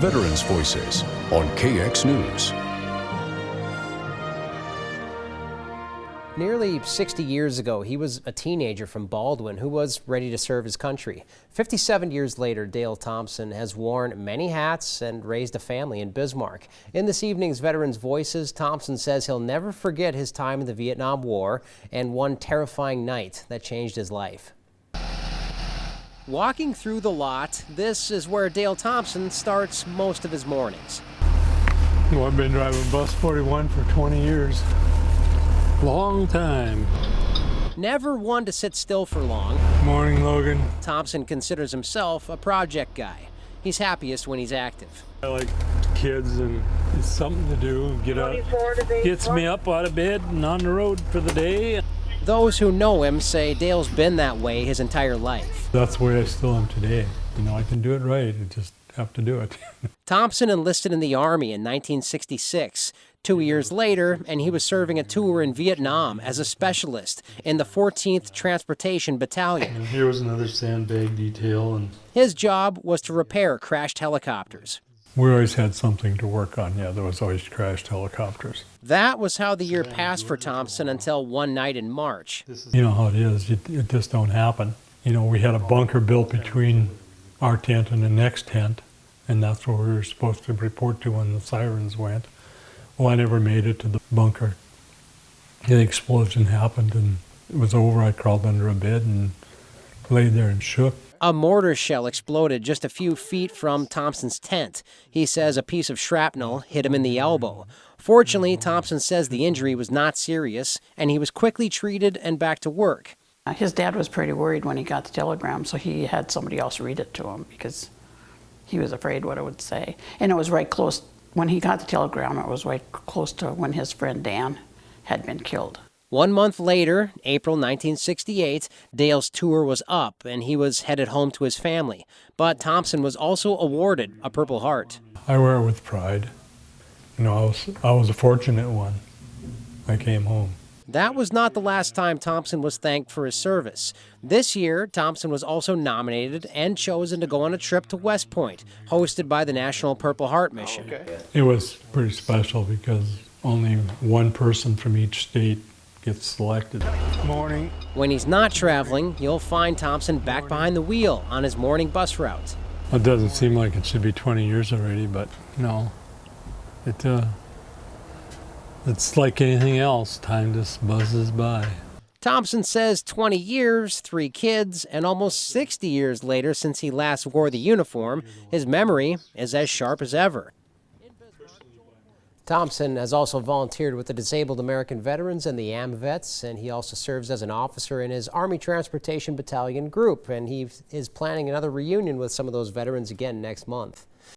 Veterans Voices on KX News. Nearly 60 years ago, he was a teenager from Baldwin who was ready to serve his country. 57 years later, Dale Thomsen has worn many hats and raised a family in Bismarck. In this evening's Veterans Voices, Thomsen says he'll never forget his time in the Vietnam War and one terrifying night that changed his life. Walking through the lot, this is where Dale Thomsen starts most of his mornings. Well, I've been driving bus 41 for 20 years. Long time. Never one to sit still for long. Morning, Logan. Thomsen considers himself a project guy. He's happiest when he's active. I like kids and it's something to do. Gets me up out of bed and on the road for the day. Those who know him say Dale's been that way his entire life. That's the way I still am today. You know, I can do it right. I just have to do it. Thomsen enlisted in the Army in 1966. 2 years later, and he was serving a tour in Vietnam as a specialist in the 14th Transportation Battalion. And here was another sandbag detail. And his job was to repair crashed helicopters. We always had something to work on. Yeah, there was always crashed helicopters. That was how the year passed for Thomsen until one night in March. You know how it is. It just don't happen. You know, we had a bunker built between our tent and the next tent, and that's where we were supposed to report to when the sirens went. Well, I never made it to the bunker. The explosion happened and it was over. I crawled under a bed and lay there and shook. A mortar shell exploded just a few feet from Thomsen's tent. He says a piece of shrapnel hit him in the elbow. Fortunately, Thomsen says the injury was not serious and he was quickly treated and back to work. His dad was pretty worried when he got the telegram, so he had somebody else read it to him because he was afraid what it would say. And it was right close. When he got the telegram, it was right close to when his friend Dan had been killed. 1 month later, April 1968, Dale's tour was up and he was headed home to his family. But Thomsen was also awarded a Purple Heart. I wear it with pride. You know, I was a fortunate one. I came home. That was not the last time Thomsen was thanked for his service. This year, Thomsen was also nominated and chosen to go on a trip to West Point, hosted by the National Purple Heart Mission. It was pretty special because only one person from each state gets selected. Morning. When he's not traveling, you'll find Thomsen back behind the wheel on his morning bus route. It doesn't seem like it should be 20 years already, but no. It's like anything else. Time just buzzes by. Thomsen says 20 years, 3 kids, and almost 60 years later since he last wore the uniform, his memory is as sharp as ever. Thomsen has also volunteered with the Disabled American Veterans and the AMVETS, and he also serves as an officer in his Army Transportation Battalion group, and he is planning another reunion with some of those veterans again next month.